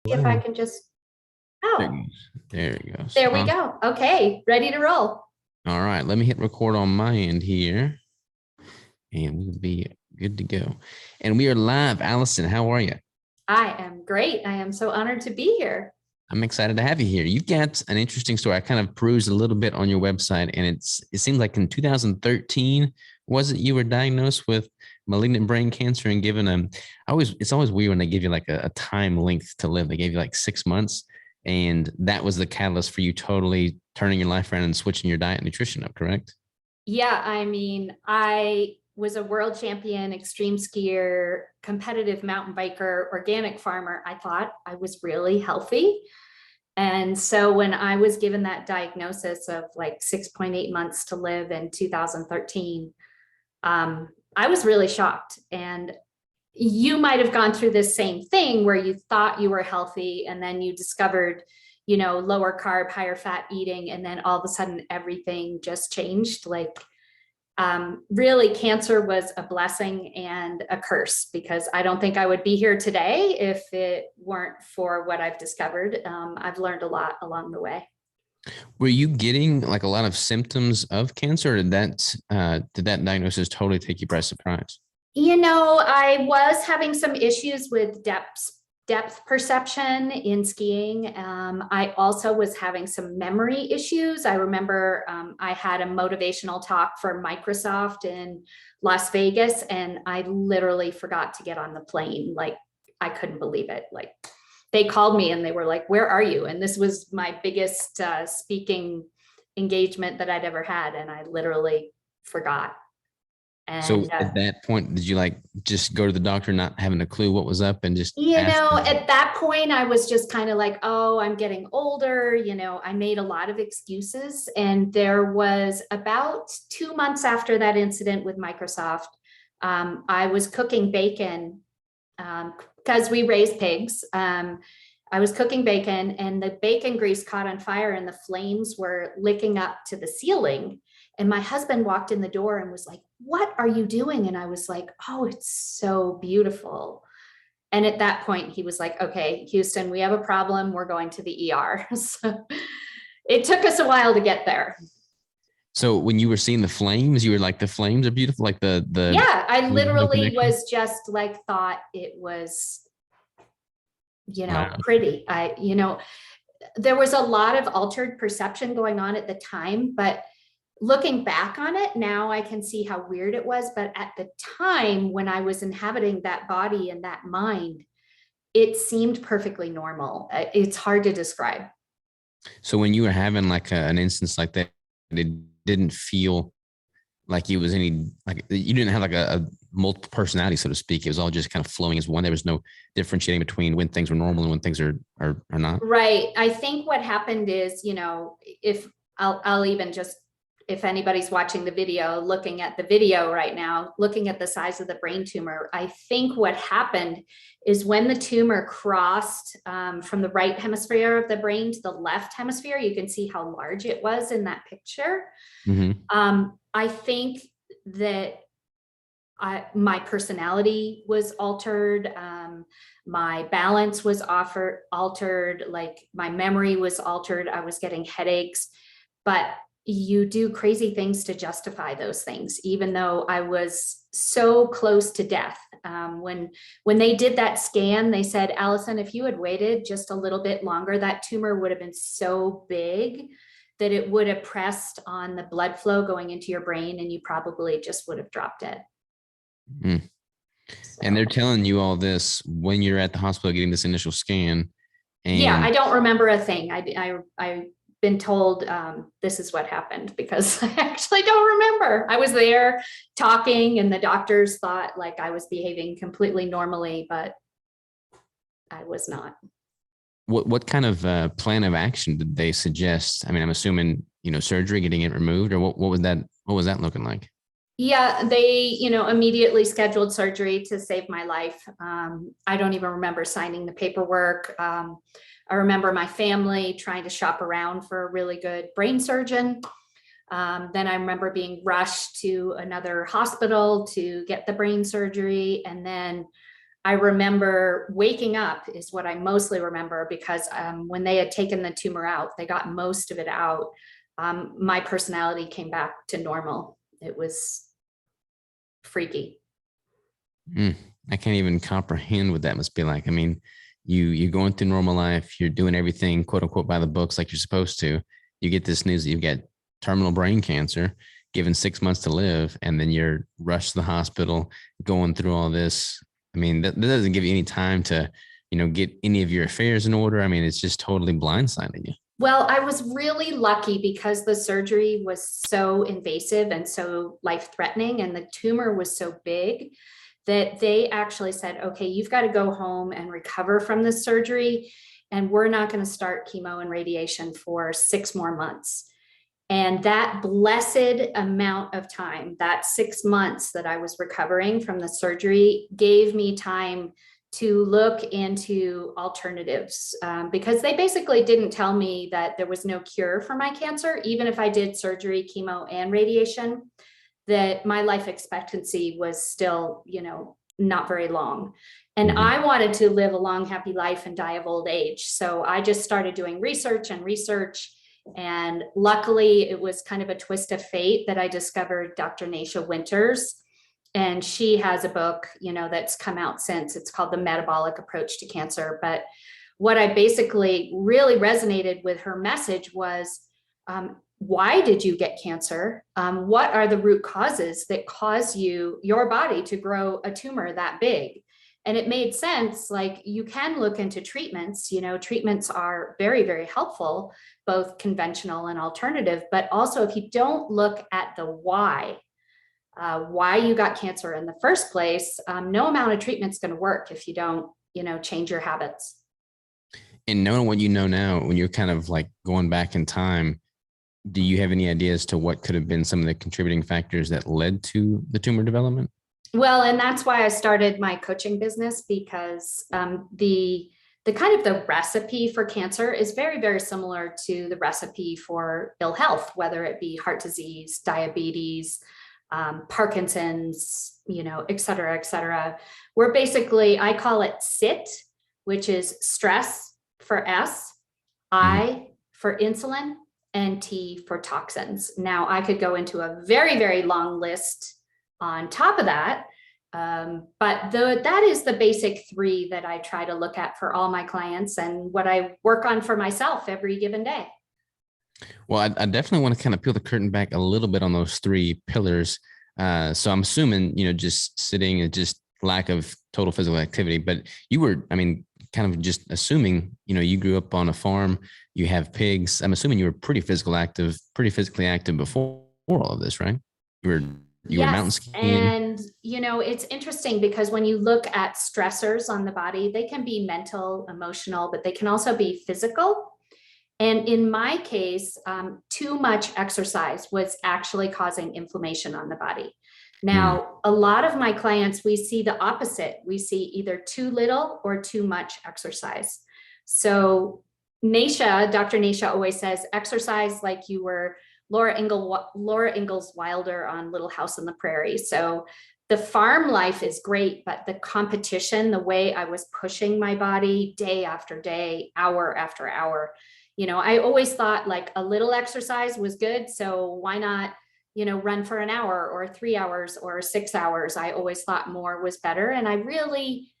See if I Hello. can just, There oh, it goes. There it goes. there we go. Okay, ready to roll. All right. Let me hit record on my end here, and we'll be good to go. And we are live. Allison, how are you? I am great. I am so honored to be here. I'm excited to have you here. You've got an interesting story. I kind of perused a little bit on your website, and it seems like in 2013 was it you were diagnosed with malignant brain cancer and given it's always weird when they give you like a time length to live. They gave you like 6 months, and that was the catalyst for you totally turning your life around and switching your diet and nutrition up, correct? Yeah, I mean, I was a world champion, extreme skier, competitive mountain biker, organic farmer. I thought I was really healthy. And so when I was given that diagnosis of like 6.8 months to live in 2013, I was really shocked. And you might have gone through this same thing where you thought you were healthy and then you discovered, lower carb, higher fat eating, and then all of a sudden everything just changed. Like, really, cancer was a blessing and a curse, because I don't think I would be here today if it weren't for what I've discovered. I've learned a lot along the way. Were you getting like a lot of symptoms of cancer, or did that diagnosis totally take you by surprise? I was having some issues with depth perception in skiing. I also was having some memory issues. I remember I had a motivational talk for Microsoft in Las Vegas, and I literally forgot to get on the plane. Like, I couldn't believe it. Like, they called me and they were like, "Where are you?" And this was my biggest speaking engagement that I'd ever had, and I literally forgot. So And at that point, did you like just go to the doctor, not having a clue what was up, and just ask them? at that point, I was just kind of like, oh, I'm getting older. I made a lot of excuses. And there was about 2 months after that incident with Microsoft, I was cooking bacon because we raise pigs. I was cooking bacon, and the bacon grease caught on fire and the flames were licking up to the ceiling. And my husband walked in the door and was like, "What are you doing?" And I was like, "Oh, it's so beautiful." And at that point, he was like, "Okay, Houston, we have a problem. We're going to the ER." So it took us a while to get there. So when you were seeing the flames, you were like, the flames are beautiful, like the Yeah, I there's no literally connection. was just like, thought it was, Wow. pretty. There was a lot of altered perception going on at the time, but looking back on it now, I can see how weird it was. But at the time when I was inhabiting that body and that mind, it seemed perfectly normal. It's hard to describe. So when you were having like an instance like that, it didn't feel like it was any like you didn't have like a multiple personality, so to speak. It was all just kind of flowing as one. There was no differentiating between when things were normal and when things are not. Right. I think what happened is, if I'll even just, if anybody's watching the video, looking at the video right now, looking at the size of the brain tumor, I think what happened is when the tumor crossed from the right hemisphere of the brain to the left hemisphere, you can see how large it was in that picture. Mm-hmm. I think that my personality was altered. My balance was altered, like my memory was altered. I was getting headaches, but you do crazy things to justify those things, even though I was so close to death. When they did that scan, they said, "Allison, if you had waited just a little bit longer, that tumor would have been so big that it would have pressed on the blood flow going into your brain, and you probably just would have dropped dead." Mm. And they're So telling you all this when you're at the hospital getting this initial scan. yeah, I And don't remember a thing. I've been told this is what happened, because I actually don't remember. I was there talking, and the doctors thought like I was behaving completely normally, but I was not. what kind of plan of action did they suggest? I mean, I'm assuming, surgery, getting it removed, or what was that looking like? Yeah, they, immediately scheduled surgery to save my life. I don't even remember signing the paperwork. I remember my family trying to shop around for a really good brain surgeon. Then I remember being rushed to another hospital to get the brain surgery. And then I remember waking up is what I mostly remember, because when they had taken the tumor out, they got most of it out. My personality came back to normal. It was freaky. Mm, I can't even comprehend what that must be like. I mean, you're going through normal life, you're doing everything quote unquote by the books like you're supposed to. You get this news that you've got terminal brain cancer, given 6 months to live, and then you're rushed to the hospital, going through all this. I mean, that doesn't give you any time to, get any of your affairs in order. I mean, it's just totally blindsiding you. Well, I was really lucky because the surgery was so invasive and so life-threatening, and the tumor was so big that they actually said, okay, you've got to go home and recover from this surgery, and we're not going to start chemo and radiation for 6 more months. And that blessed amount of time, that 6 months that I was recovering from the surgery, gave me time to look into alternatives, because they basically didn't tell me that there was no cure for my cancer. Even if I did surgery, chemo, and radiation, that my life expectancy was still, not very long. And Mhm. I wanted to live a long, happy life and die of old age. So I just started doing research and research. And luckily, it was kind of a twist of fate that I discovered Dr. Nasha Winters. And she has a book, that's come out since. It's called The Metabolic Approach to Cancer. But what I basically really resonated with her message was, why did you get cancer? What are the root causes that cause your body to grow a tumor that big? And it made sense. Like, you can look into treatments. Treatments are very, very helpful, both conventional and alternative. But also, if you don't look at the why you got cancer in the first place, no amount of treatment's going to work if you don't, change your habits. And knowing what you know now, when you're kind of like going back in time, do you have any ideas to what could have been some of the contributing factors that led to the tumor development? Well, and that's why I started my coaching business, because the kind of the recipe for cancer is very, very similar to the recipe for ill health, whether it be heart disease, diabetes, Parkinson's, et cetera, et cetera. We're basically, I call it SIT, which is stress for S, Mhm. I for insulin, and T for toxins. Now, I could go into a very, very long list on top of that. But that is the basic three that I try to look at for all my clients, and what I work on for myself every given day. Well, I definitely want to kind of peel the curtain back a little bit on those three pillars. So I'm assuming, just sitting and just lack of total physical activity, but you were, I mean, kind of just assuming, you grew up on a farm, you have pigs. I'm assuming you were pretty physically active before all of this, right? You were, you were mountain Yes. skiing. And, it's interesting because when you look at stressors on the body, they can be mental, emotional, but they can also be physical. And in my case, too much exercise was actually causing inflammation on the body. Mm, Now, a lot of my clients, we see the opposite. We see either too little or too much exercise. So Dr. Nasha always says, exercise like you were Laura Ingalls Wilder on Little House on the Prairie. So the farm life is great, but the competition, the way I was pushing my body day after day, hour after hour, I always thought like a little exercise was good. So why not, run for an hour or 3 hours or 6 hours? I always thought more was better. And I really,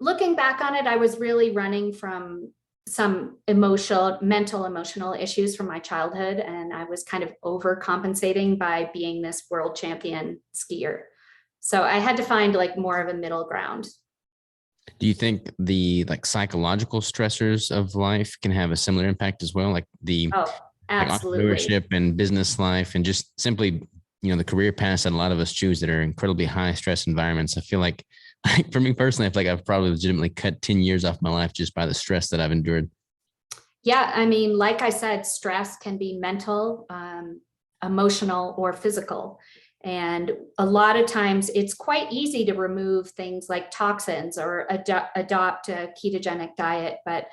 looking back on it, I was really running from some mental, emotional issues from my childhood. And I was kind of overcompensating by being this world champion skier. So I had to find like more of a middle ground. Do you think the like psychological stressors of life can have a similar impact as well? Like the Oh, like absolutely. entrepreneurship and business life and just simply, the career paths that a lot of us choose that are incredibly high stress environments. I feel like for me personally, I feel like I've probably legitimately cut 10 years off my life just by the stress that I've endured. Yeah, I mean, like I said, stress can be mental, emotional, or physical. And a lot of times it's quite easy to remove things like toxins or adopt a ketogenic diet. But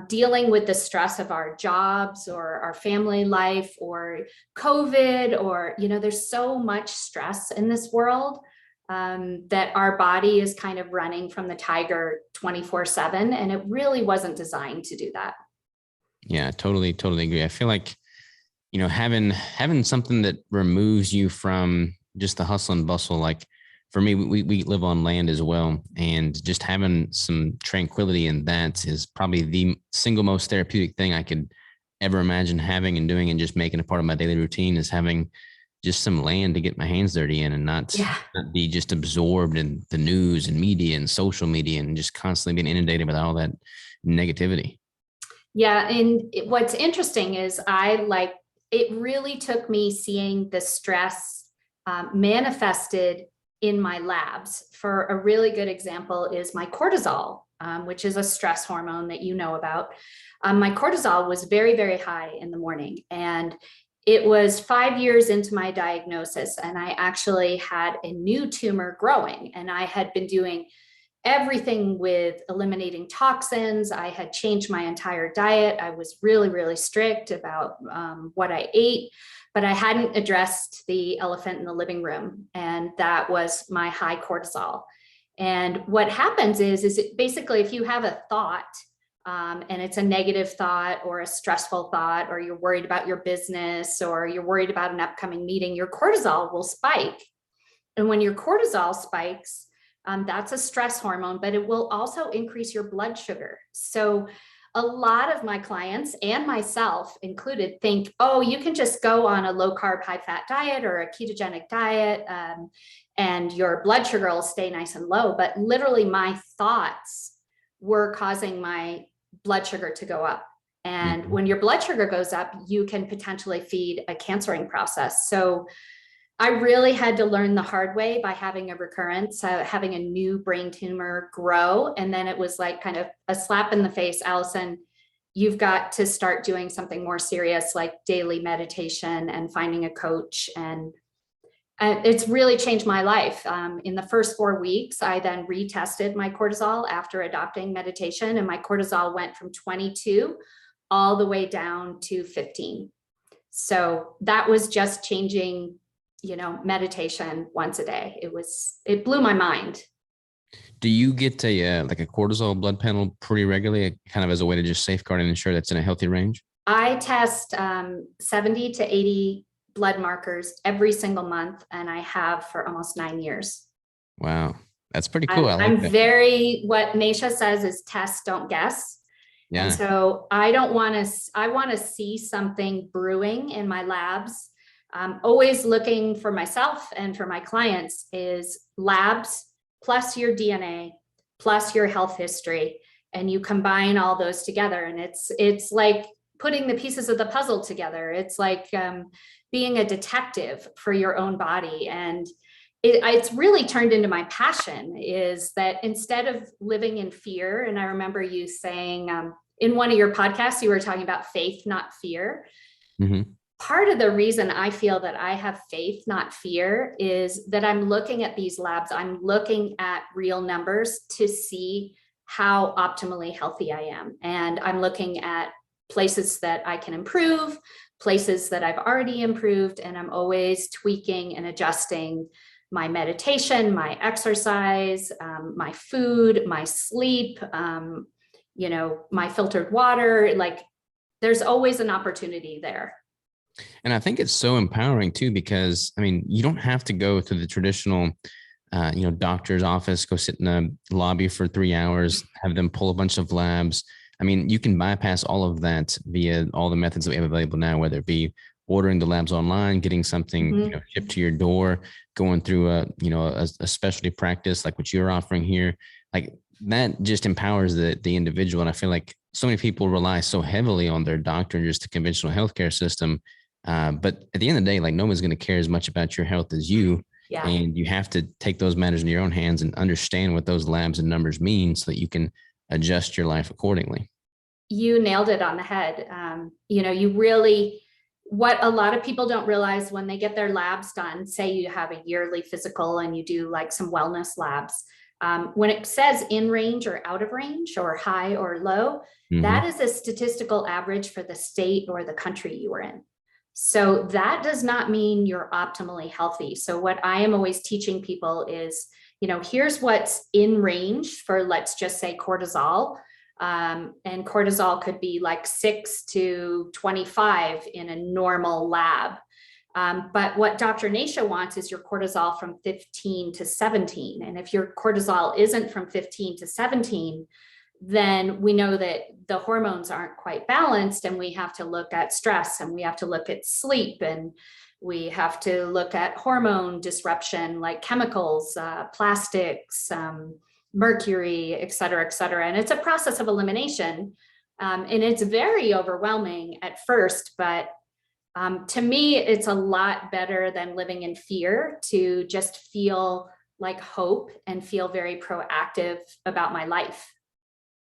dealing with the stress of our jobs or our family life or COVID, or, there's so much stress in this world. that our body is kind of running from the tiger 24/7, and it really wasn't designed to do that. Yeah, totally agree. I feel like, having something that removes you from just the hustle and bustle, like for me, we live on land as well. And just having some tranquility in that is probably the single most therapeutic thing I could ever imagine having and doing, and just making a part of my daily routine is having just some land to get my hands dirty in, and Yeah. not be just absorbed in the news and media and social media and just constantly being inundated with all that negativity. Yeah. And what's interesting is it really took me seeing the stress manifested in my labs. For a really good example is my cortisol, which is a stress hormone that you know about. My cortisol was very, very high in the morning. And it was 5 years into my diagnosis, and I actually had a new tumor growing. And I had been doing everything with eliminating toxins. I had changed my entire diet. I was really, really strict about what I ate, but I hadn't addressed the elephant in the living room, and that was my high cortisol. And what happens is it basically, if you have a thought, and it's a negative thought or a stressful thought, or you're worried about your business, or you're worried about an upcoming meeting, your cortisol will spike. And when your cortisol spikes, that's a stress hormone, but it will also increase your blood sugar. So a lot of my clients, and myself included, think, oh, you can just go on a low carb, high fat diet or a ketogenic diet, and your blood sugar will stay nice and low. But literally my thoughts were causing my blood sugar to go up. And Mhm. when your blood sugar goes up, you can potentially feed a cancering process. So I really had to learn the hard way by having a recurrence, having a new brain tumor grow. And then it was like kind of a slap in the face. Alison, you've got to start doing something more serious, like daily meditation and finding a coach. And it's really changed my life. In the first 4 weeks, I then retested my cortisol after adopting meditation, and my cortisol went from 22 all the way down to 15. So that was just changing, meditation once a day. It blew my mind. Do you get like a cortisol blood panel pretty regularly, kind of as a way to just safeguard and ensure that's in a healthy range? I test 70 to 80 blood markers every single month, and I have for almost 9 years. Wow, that's pretty cool. I like I'm that. what Naisha says is test, don't guess. And Yeah. so I want to see something brewing in my labs. Always looking for myself and for my clients is labs plus your DNA plus your health history, and you combine all those together, and it's like putting the pieces of the puzzle together. It's like being a detective for your own body. And it's really turned into my passion, is that instead of living in fear, and I remember you saying in one of your podcasts, you were talking about faith, not fear. Mm-hmm. Part of the reason I feel that I have faith, not fear, is that I'm looking at these labs, I'm looking at real numbers to see how optimally healthy I am. And I'm looking at places that I can improve, places that I've already improved, and I'm always tweaking and adjusting my meditation, my exercise, my food, my sleep, my filtered water. Like, there's always an opportunity there. And I think it's so empowering too, because I mean, you don't have to go to the traditional, doctor's office, go sit in a lobby for 3 hours, have them pull a bunch of labs. I mean, you can bypass all of that via all the methods that we have available now, whether it be ordering the labs online, getting something shipped to your door, going through a specialty practice like what you're offering here. Like, that just empowers the individual. And I feel like so many people rely so heavily on their doctor and just the conventional healthcare system. But at the end of the day, like, no one's going to care as much about your health as you. Yeah. And you have to take those matters in your own hands and understand what those labs and numbers mean so that you can adjust your life accordingly. You nailed it on the head. What a lot of people don't realize when they get their labs done, say you have a yearly physical and you do like some wellness labs, when it says in range or out of range or high or low, that is a statistical average for the state or the country you were in. So that does not mean you're optimally healthy. So what I am always teaching people is, here's what's in range for, let's just say, cortisol. And cortisol could be like 6 to 25 in a normal lab. But what Dr. Nasha wants is your cortisol from 15 to 17. And if your cortisol isn't from 15 to 17, then we know that the hormones aren't quite balanced, and we have to look at stress, and we have to look at sleep, and we have to look at hormone disruption like chemicals, plastics, mercury, et cetera, et cetera. And it's a process of elimination. And it's very overwhelming at first, but to me, it's a lot better than living in fear, to just feel like hope and feel very proactive about my life.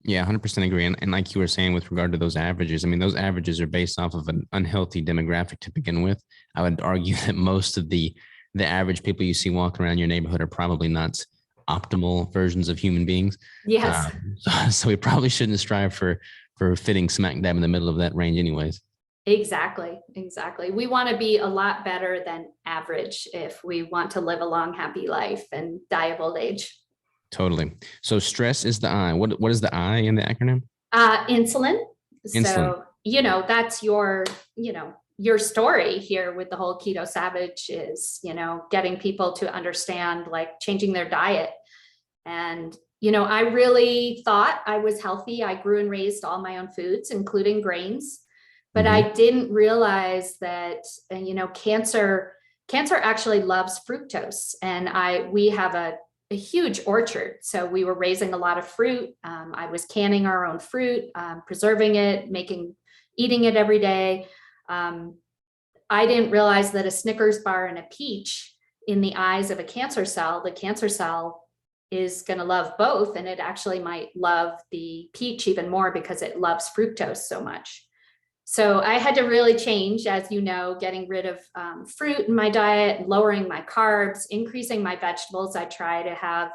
Yeah, 100% agree. And like you were saying with regard to those averages, I mean, those averages are based off of an unhealthy demographic to begin with. I would argue that most of the average people you see walking around your neighborhood are probably not optimal versions of human beings. Yes. So we probably shouldn't strive for fitting smack dab in the middle of that range anyways. Exactly. We want to be a lot better than average if we want to live a long, happy life and die of old age. Totally. So stress is the I. What is the I in the acronym? Insulin. Insulin. So, that's your story here with the whole Keto Savage is, getting people to understand, like, changing their diet. And, I really thought I was healthy. I grew and raised all my own foods, including grains. But I didn't realize that, cancer actually loves fructose. And we have a huge orchard. So we were raising a lot of fruit. I was canning our own fruit, preserving it, eating it every day. I didn't realize that a Snickers bar and a peach, in the eyes of a cancer cell, the cancer cell is going to love both. And it actually might love the peach even more because it loves fructose so much. So I had to really change, as you know, getting rid of fruit in my diet, lowering my carbs, increasing my vegetables. I try to have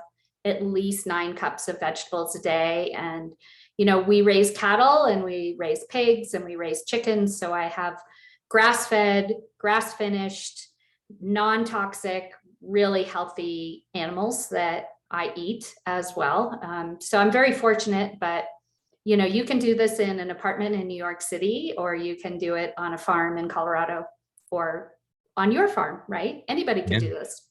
at least 9 cups of vegetables a day. And, we raise cattle, and we raise pigs, and we raise chickens. So I have grass-fed, grass-finished, non-toxic, really healthy animals that I eat as well. So I'm very fortunate, but you can do this in an apartment in New York City, or you can do it on a farm in Colorado, or on your farm, right? Anybody can do this.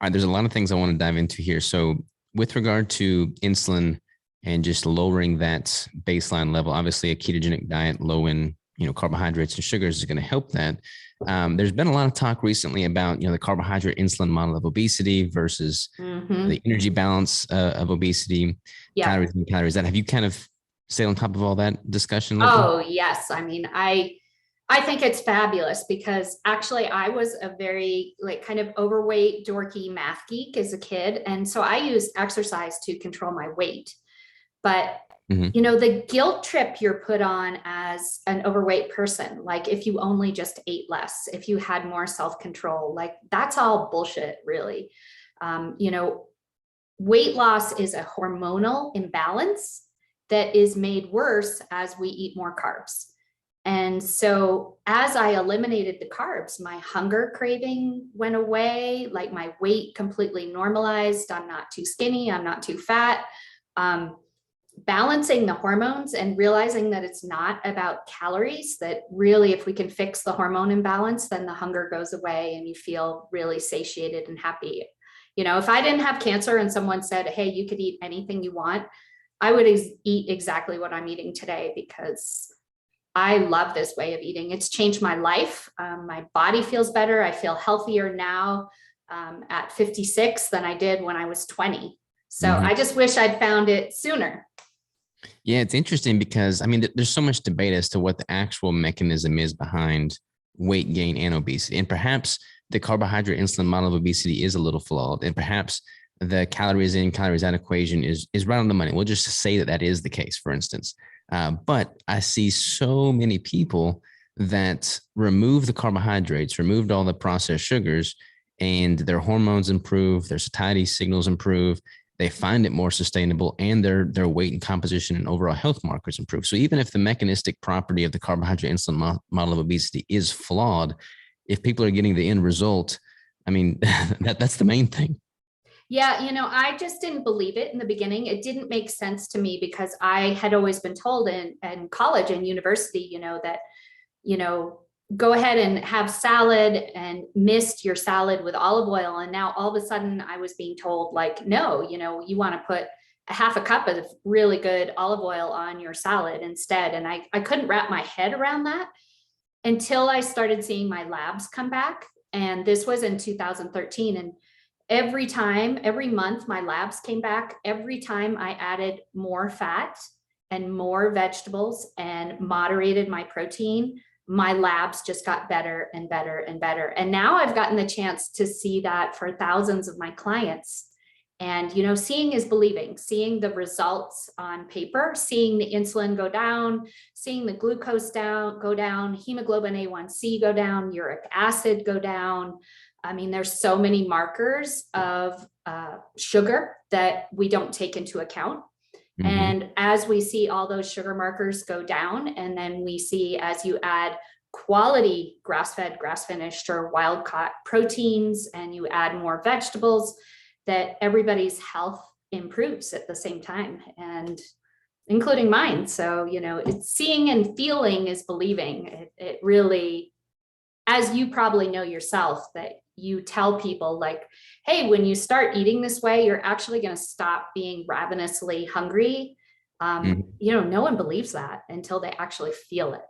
All right. There's a lot of things I want to dive into here. So with regard to insulin and just lowering that baseline level, obviously a ketogenic diet, low in, carbohydrates and sugars is going to help that. There's been a lot of talk recently about, the carbohydrate insulin model of obesity versus the energy balance of obesity, calories and calories. Have you kind of stay on top of all that discussion lately? Oh, yes. I mean, I think it's fabulous, because actually I was a very kind of overweight, dorky math geek as a kid. And so I used exercise to control my weight. But, the guilt trip you're put on as an overweight person, like if you only just ate less, if you had more self-control, like that's all bullshit, really. Weight loss is a hormonal imbalance that is made worse as we eat more carbs. And so as I eliminated the carbs, my hunger craving went away, like my weight completely normalized. I'm not too skinny, I'm not too fat. Balancing the hormones and realizing that it's not about calories, that really if we can fix the hormone imbalance, then the hunger goes away and you feel really satiated and happy. If I didn't have cancer and someone said, hey, you could eat anything you want, I would eat exactly what I'm eating today, because I love this way of eating. It's changed my life. My body feels better. I feel healthier now at 56 than I did when I was 20. So I just wish I'd found it sooner. Yeah, it's interesting because, I mean, there's so much debate as to what the actual mechanism is behind weight gain and obesity. And perhaps the carbohydrate insulin model of obesity is a little flawed. And perhaps the calories in, calories out equation is right on the money. We'll just say that is the case, for instance. But I see so many people that remove the carbohydrates, removed all the processed sugars, and their hormones improve, their satiety signals improve. they find it more sustainable, and their weight and composition and overall health markers improve. So even if the mechanistic property of the carbohydrate insulin model of obesity is flawed, if people are getting the end result, I mean, that's the main thing. Yeah, I just didn't believe it in the beginning. It didn't make sense to me because I had always been told in college and university, that, go ahead and have salad and mist your salad with olive oil. And now all of a sudden I was being told like, no, you want to put a half a cup of really good olive oil on your salad instead. And I couldn't wrap my head around that until I started seeing my labs come back. And this was in 2013. And every month my labs came back, every time I added more fat and more vegetables and moderated my protein, my labs just got better and better and better. And now I've gotten the chance to see that for thousands of my clients. And, seeing is believing, seeing the results on paper, seeing the insulin go down, seeing the glucose go down, hemoglobin A1C go down, uric acid go down. I mean, there's so many markers of sugar that we don't take into account. Mm-hmm. And as we see all those sugar markers go down, and then we see as you add quality grass-fed, grass-finished, or wild-caught proteins, and you add more vegetables, that everybody's health improves at the same time, and including mine. So, it's seeing and feeling is believing. It really, as you probably know yourself, that you tell people like, hey, when you start eating this way, you're actually going to stop being ravenously hungry. No one believes that until they actually feel it.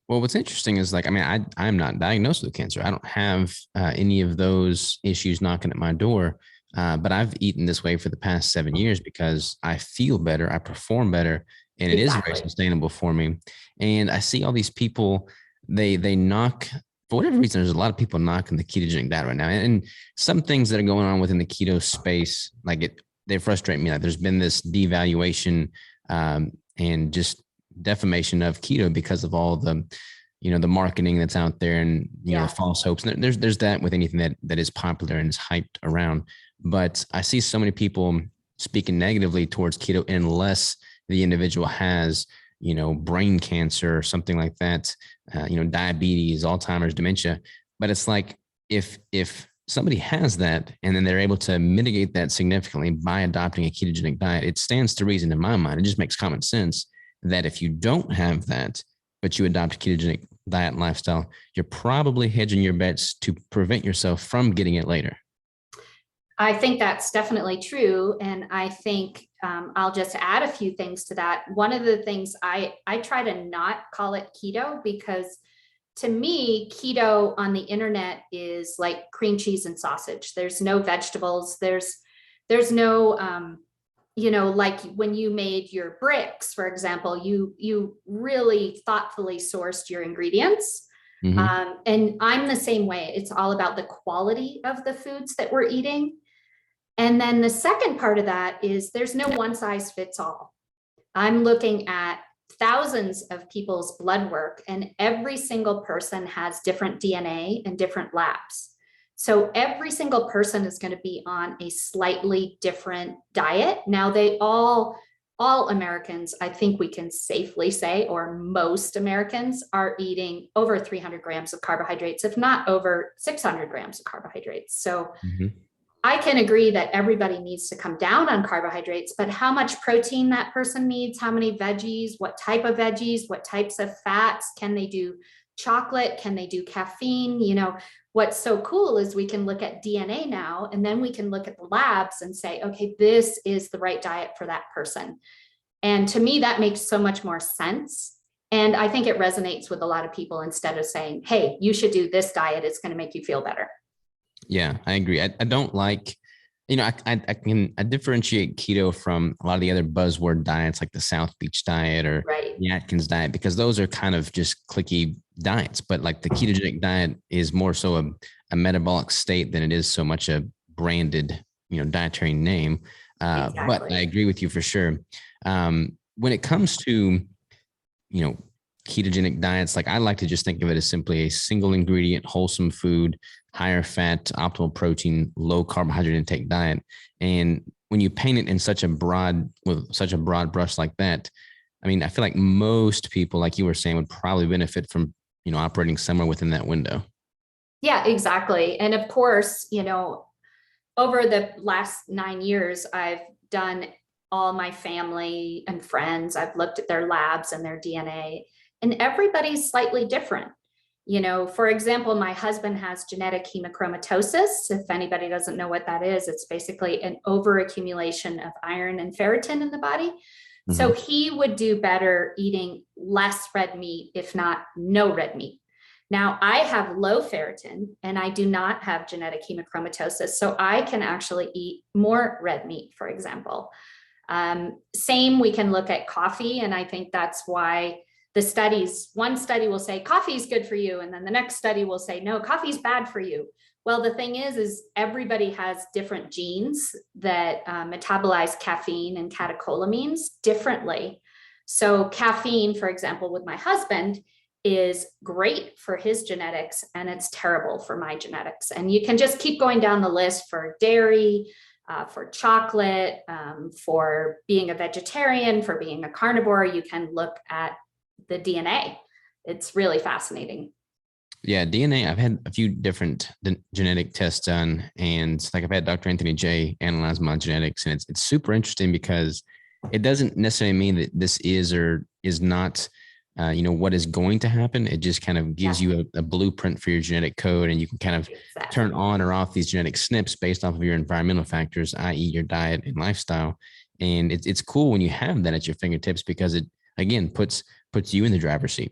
Well, what's interesting is like, I mean, I'm not diagnosed with cancer. I don't have any of those issues knocking at my door. But I've eaten this way for the past 7 years because I feel better, I perform better, and it is very sustainable for me. And I see all these people, they knock, for whatever reason, there's a lot of people knocking the ketogenic diet right now. And some things that are going on within the keto space, like they frustrate me. Like there's been this devaluation and just defamation of keto because of all the, the marketing that's out there and, the false hopes. And there's that with anything that is popular and is hyped around. But I see so many people speaking negatively towards keto unless the individual has, brain cancer or something like that, diabetes, Alzheimer's, dementia. But it's like, if somebody has that and then they're able to mitigate that significantly by adopting a ketogenic diet, it stands to reason in my mind. It just makes common sense that if you don't have that, but you adopt a ketogenic diet and lifestyle, you're probably hedging your bets to prevent yourself from getting it later. I think that's definitely true. And I think I'll just add a few things to that. One of the things I try to not call it keto, because to me, keto on the internet is like cream cheese and sausage. There's no vegetables. There's no, like when you made your bricks, for example, you really thoughtfully sourced your ingredients. Mm-hmm. And I'm the same way. It's all about the quality of the foods that we're eating. And then the second part of that is there's no one size fits all. I'm looking at thousands of people's blood work, and every single person has different DNA and different labs. So every single person is going to be on a slightly different diet. Now all Americans, I think we can safely say, or most Americans are eating over 300 grams of carbohydrates, if not over 600 grams of carbohydrates. So mm-hmm. I can agree that everybody needs to come down on carbohydrates, but how much protein that person needs, how many veggies, what type of veggies, what types of fats, can they do chocolate, can they do caffeine? What's so cool is we can look at DNA now, and then we can look at the labs and say, okay, this is the right diet for that person. And to me, that makes so much more sense. And I think it resonates with a lot of people instead of saying, hey, you should do this diet, it's going to make you feel better. Yeah, I agree. I don't like, I differentiate keto from a lot of the other buzzword diets like the South Beach diet or the Atkins diet, because those are kind of just clicky diets. But like the ketogenic diet is more so a metabolic state than it is so much a branded, dietary name. Exactly. But I agree with you for sure. When it comes to, ketogenic diets, like I like to just think of it as simply a single ingredient, wholesome food, higher fat, optimal protein, low carbohydrate intake diet. And when you paint it in such a broad, with such a broad brush like that, I mean, I feel like most people, like you were saying, would probably benefit from, operating somewhere within that window. Yeah, exactly. And of course, over the last 9 years, I've done all my family and friends. I've looked at their labs and their DNA, and everybody's slightly different. For example, my husband has genetic hemochromatosis. If anybody doesn't know what that is, it's basically an overaccumulation of iron and ferritin in the body. So he would do better eating less red meat, if not no red meat. Now, I have low ferritin and I do not have genetic hemochromatosis, so I can actually eat more red meat, for example. Same, we can look at coffee, and I think that's why one study will say coffee is good for you, and then the next study will say, no, coffee is bad for you. Well, the thing is everybody has different genes that metabolize caffeine and catecholamines differently. So caffeine, for example, with my husband, is great for his genetics and it's terrible for my genetics. And you can just keep going down the list for dairy, for chocolate, for being a vegetarian, for being a carnivore. You can look at the DNA. It's really fascinating. Yeah, DNA. I've had a few different genetic tests done, and like I've had Dr. Anthony J analyze my genetics, and it's super interesting because it doesn't necessarily mean that this is or is not, what is going to happen. It just kind of gives you a blueprint for your genetic code, and you can kind of turn on or off these genetic SNPs based off of your environmental factors, i.e., your diet and lifestyle. And it's cool when you have that at your fingertips because it again puts you in the driver's seat.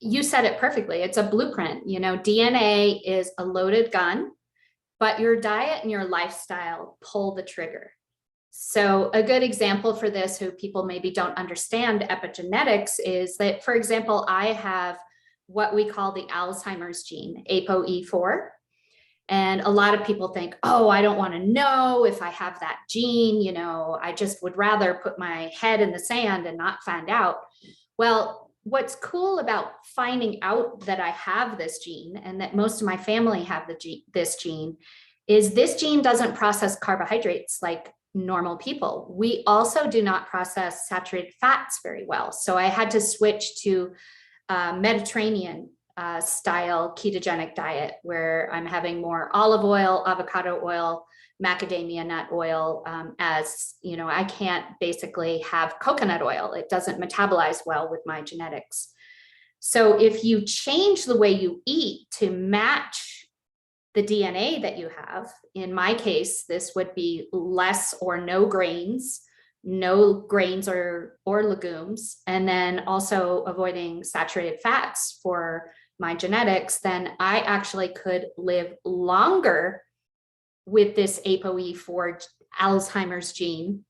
You said it perfectly. It's a blueprint. DNA is a loaded gun, but your diet and your lifestyle pull the trigger. So a good example for this, who people maybe don't understand epigenetics, is that, for example, I have what we call the Alzheimer's gene, ApoE4. And a lot of people think, oh, I don't want to know if I have that gene. I just would rather put my head in the sand and not find out. Well, what's cool about finding out that I have this gene and that most of my family have this gene is this gene doesn't process carbohydrates like normal people. We also do not process saturated fats very well. So I had to switch to Mediterranean style ketogenic diet where I'm having more olive oil, avocado oil, macadamia nut oil, I can't basically have coconut oil. It doesn't metabolize well with my genetics. So if you change the way you eat to match the DNA that you have, in my case, this would be less or no grains or legumes, and then also avoiding saturated fats for my genetics, then I actually could live longer with this ApoE4 Alzheimer's gene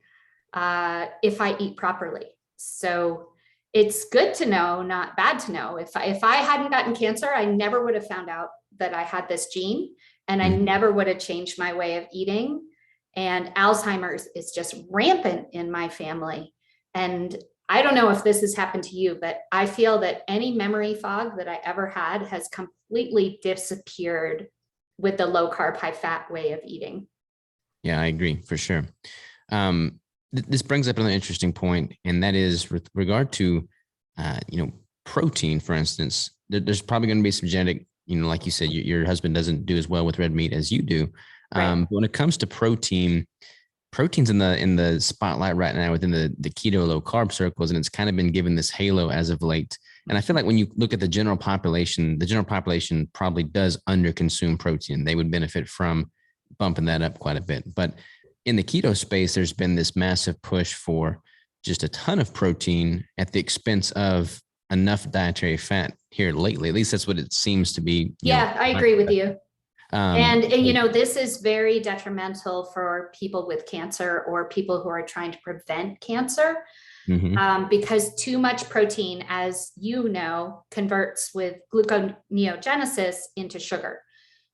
if I eat properly. So it's good to know, not bad to know. If I hadn't gotten cancer, I never would have found out that I had this gene, and I never would have changed my way of eating. And Alzheimer's is just rampant in my family. And I don't know if this has happened to you, but I feel that any memory fog that I ever had has completely disappeared with the low carb, high fat way of eating. Yeah, I agree for sure. This brings up another interesting point, and that is with regard to, protein, for instance. There's probably going to be some genetic, like you said, your husband doesn't do as well with red meat as you do. Right. But when it comes to protein's in the spotlight right now within the keto low carb circles, and it's kind of been given this halo as of late. And I feel like when you look at the general population probably does underconsume protein. They would benefit from bumping that up quite a bit. But in the keto space, there's been this massive push for just a ton of protein at the expense of enough dietary fat here lately. At least that's what it seems to be. I agree with you. And this is very detrimental for people with cancer or people who are trying to prevent cancer. Because too much protein, as you know, converts with gluconeogenesis into sugar.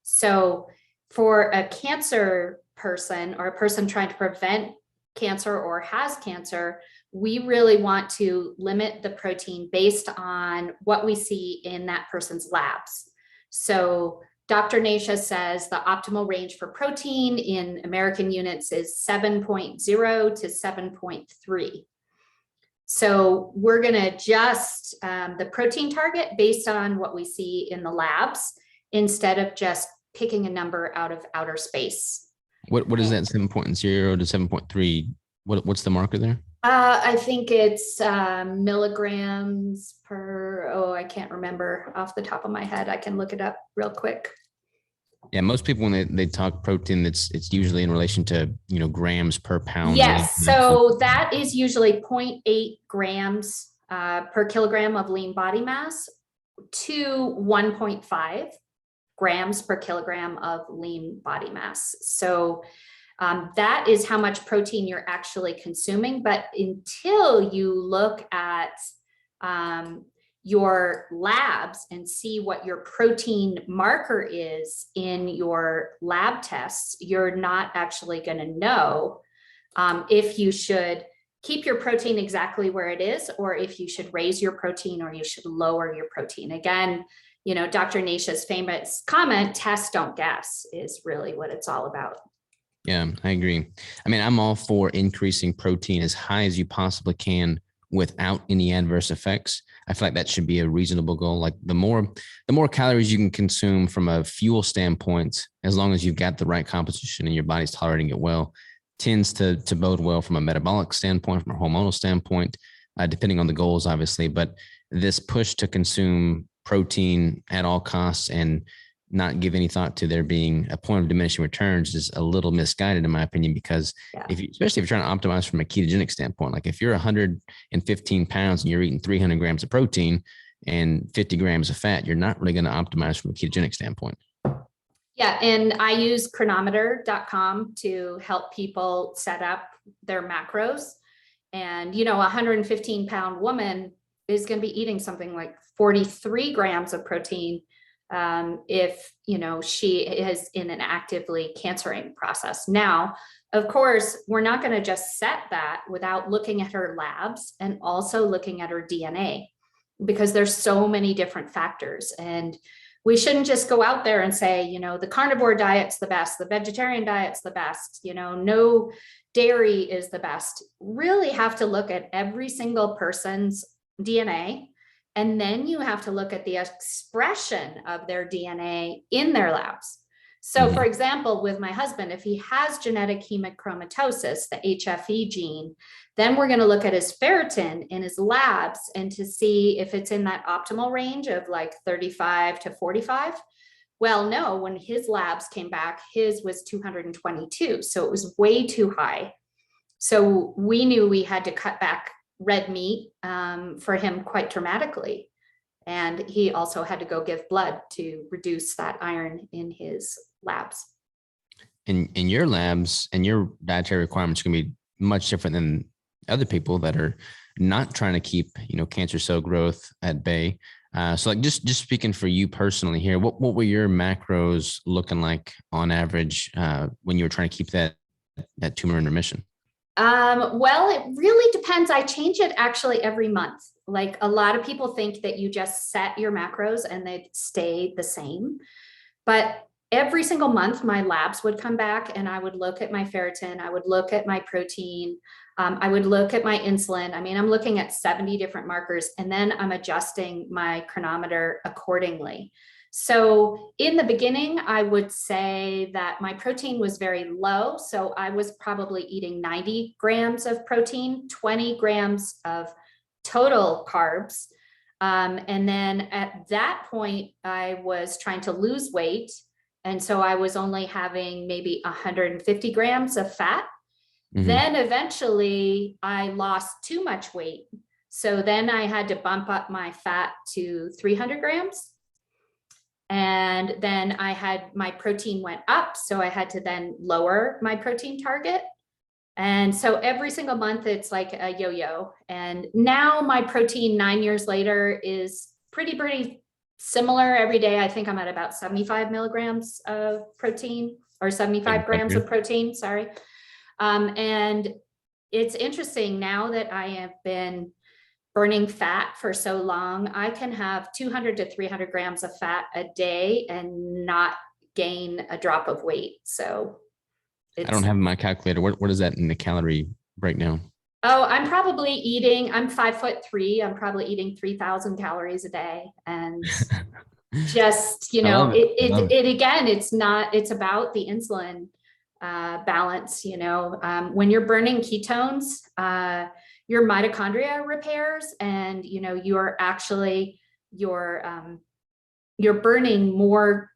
So for a cancer person or a person trying to prevent cancer or has cancer, we really want to limit the protein based on what we see in that person's labs. So Dr. Nasha says the optimal range for protein in American units is 7.0 to 7.3. So we're going to adjust the protein target based on what we see in the labs instead of just picking a number out of outer space. What is that 7.0 to 7.3? What's the marker there? I think it's milligrams per, I can't remember off the top of my head. I can look it up real quick. Yeah, most people when they talk protein, it's usually in relation to grams per pound. Yes, so that is usually 0.8 grams per kilogram of lean body mass to 1.5 grams per kilogram of lean body mass. So that is how much protein you're actually consuming. But until you look at your labs and see what your protein marker is in your lab tests, you're not actually going to know if you should keep your protein exactly where it is, or if you should raise your protein or you should lower your protein. Again, Dr. Nasha's famous comment, test, don't guess, is really what it's all about. Yeah, I agree. I mean, I'm all for increasing protein as high as you possibly can without any adverse effects. I feel like that should be a reasonable goal. Like the more calories you can consume from a fuel standpoint, as long as you've got the right composition and your body's tolerating it well, tends to bode well from a metabolic standpoint, from a hormonal standpoint, depending on the goals, obviously. But this push to consume protein at all costs and not give any thought to there being a point of diminishing returns is a little misguided, in my opinion, because especially if you're trying to optimize from a ketogenic standpoint, like if you're 115 pounds and you're eating 300 grams of protein and 50 grams of fat, you're not really going to optimize from a ketogenic standpoint. Yeah, and I use chronometer.com to help people set up their macros. And, a 115-pound woman is going to be eating something like 43 grams of protein if she is in an actively cancering process. Now, of course, we're not going to just set that without looking at her labs and also looking at her DNA, because there's so many different factors. And we shouldn't just go out there and say, the carnivore diet's the best, the vegetarian diet's the best, no dairy is the best. Really have to look at every single person's DNA. And then you have to look at the expression of their DNA in their labs. So for example, with my husband, if he has genetic hemochromatosis, the HFE gene, then we're going to look at his ferritin in his labs and to see if it's in that optimal range of like 35 to 45. Well, no, when his labs came back, his was 222. So it was way too high. So we knew we had to cut back red meat for him quite dramatically. And he also had to go give blood to reduce that iron in his labs. In your labs and your dietary requirements are going to be much different than other people that are not trying to keep, cancer cell growth at bay. So like just speaking for you personally here, what were your macros looking like on average when you were trying to keep that tumor in remission? Well, it really depends. I change it actually every month. Like a lot of people think that you just set your macros and they stay the same. But every single month, my labs would come back and I would look at my ferritin. I would look at my protein. I would look at my insulin. I mean, I'm looking at 70 different markers, and then I'm adjusting my chronometer accordingly. So in the beginning, I would say that my protein was very low. So I was probably eating 90 grams of protein, 20 grams of total carbs. And then at that point, I was trying to lose weight. And so I was only having maybe 150 grams of fat. Then eventually I lost too much weight. So then I had to bump up my fat to 300 grams. And then my protein went up. So I had to then lower my protein target. And so every single month it's like a yo-yo. And now my protein 9 years later is pretty similar every day. I think I'm at about 75 milligrams of protein, or 75 grams of protein, sorry. And it's interesting now that I have been burning fat for so long, I can have 200 to 300 grams of fat a day and not gain a drop of weight. So I don't it's, have my calculator. What is that in the calorie breakdown? oh, I'm probably eating, I'm 5'3". I'm probably eating 3,000 calories a day. And just, I love it. I love it. it again, it's about the insulin balance. When you're burning ketones, your mitochondria repairs, and you're actually you're burning more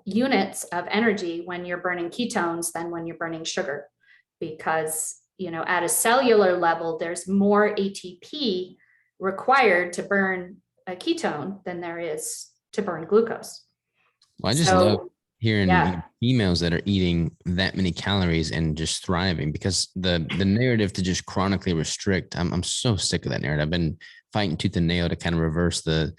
units of energy when you're burning ketones than when you're burning sugar, because at a cellular level there's more ATP required to burn a ketone than there is to burn glucose. Well, I just love So hearing yeah. females that are eating that many calories and just thriving, because the narrative to just chronically restrict, I'm so sick of that narrative. I've been fighting tooth and nail to kind of reverse the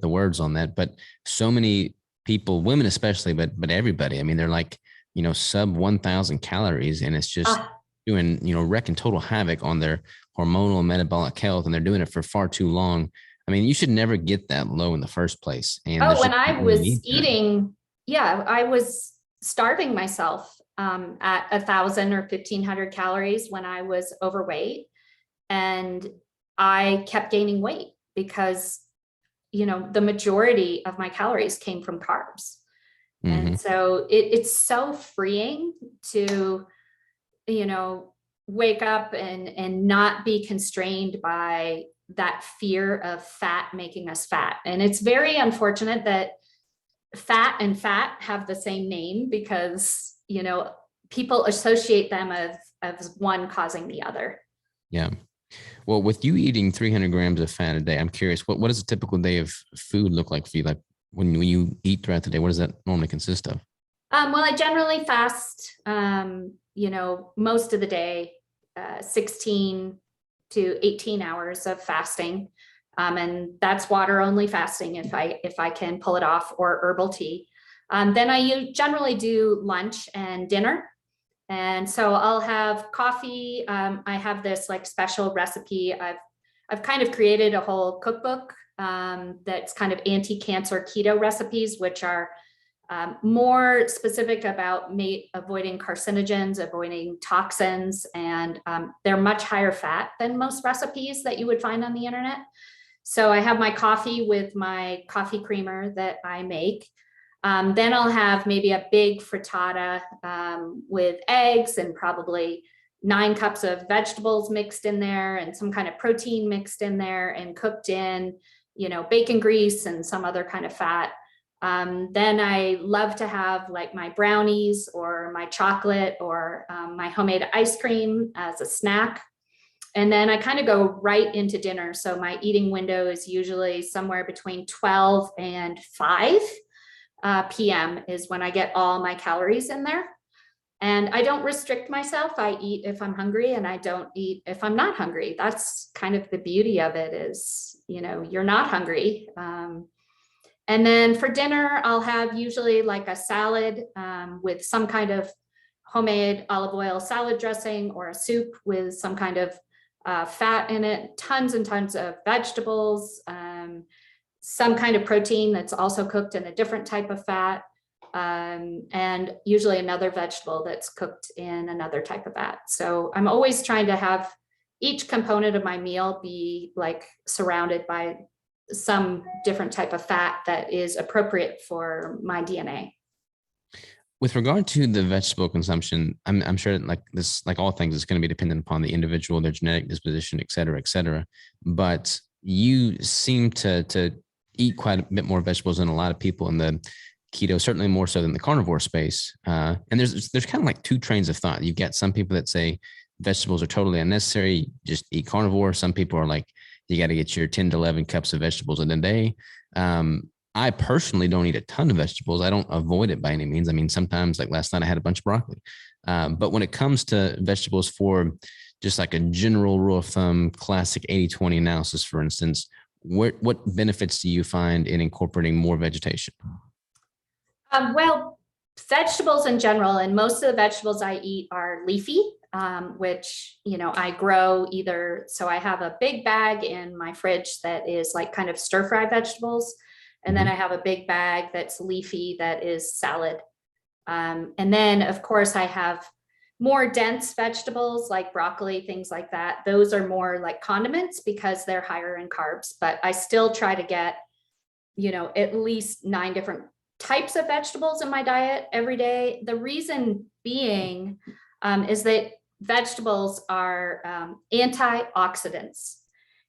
words on that. But so many people, women especially, but everybody, I mean, they're like, sub 1,000 calories, and it's just Ah, doing, wrecking total havoc on their hormonal and metabolic health, and they're doing it for far too long. I mean, you should never get that low in the first place. And oh, there's when just I no was need to. eating, yeah, I was starving myself at 1,000 or 1,500 calories when I was overweight, and I kept gaining weight because the majority of my calories came from carbs. Mm-hmm. And so it's so freeing to, wake up and not be constrained by that fear of fat making us fat. And it's very unfortunate that fat and fat have the same name, because, people associate them as one causing the other. Yeah. Well, with you eating 300 grams of fat a day, I'm curious, what does a typical day of food look like for you? Like when you eat throughout the day, what does that normally consist of? Well, I generally fast, most of the day, 16 to 18 hours of fasting. And that's water only fasting if I can pull it off, or herbal tea. Then I generally do lunch and dinner. And so I'll have coffee. I have this like special recipe. I've kind of created a whole cookbook that's kind of anti-cancer keto recipes, which are more specific about avoiding carcinogens, avoiding toxins, and they're much higher fat than most recipes that you would find on the internet. So I have my coffee with my coffee creamer that I make. Then I'll have maybe a big frittata with eggs and probably 9 cups of vegetables mixed in there, and some kind of protein mixed in there and cooked in, bacon grease and some other kind of fat. Then I love to have like my brownies or my chocolate or my homemade ice cream as a snack. And then I kind of go right into dinner. So my eating window is usually somewhere between 12 and 5 p.m. is when I get all my calories in there. And I don't restrict myself. I eat if I'm hungry, and I don't eat if I'm not hungry. That's kind of the beauty of it, is, you're not hungry. And then for dinner, I'll have usually like a salad with some kind of homemade olive oil salad dressing, or a soup with some kind of fat in it, tons and tons of vegetables, some kind of protein that's also cooked in a different type of fat, and usually another vegetable that's cooked in another type of fat. So I'm always trying to have each component of my meal be like surrounded by some different type of fat that is appropriate for my DNA. With regard to the vegetable consumption, I'm sure that like this, like all things, it's going to be dependent upon the individual, their genetic disposition, et cetera, et cetera. But you seem to eat quite a bit more vegetables than a lot of people in the keto, certainly more so than the carnivore space. And there's kind of like two trains of thought. You've got some people that say vegetables are totally unnecessary, just eat carnivore. Some people are like, you got to get your 10 to 11 cups of vegetables in a day. I personally don't eat a ton of vegetables. I don't avoid it by any means. I mean, sometimes like last night I had a bunch of broccoli. But when it comes to vegetables, for just like a general rule of thumb, classic 80-20 analysis, for instance, what benefits do you find in incorporating more vegetation? Well, vegetables in general, and most of the vegetables I eat are leafy. which, I grow either. So I have a big bag in my fridge that is like kind of stir fry vegetables. And then I have a big bag that's leafy, that is salad. And then of course I have more dense vegetables like broccoli, things like that. Those are more like condiments because they're higher in carbs, but I still try to get, at least 9 different types of vegetables in my diet every day. The reason being is that vegetables are antioxidants.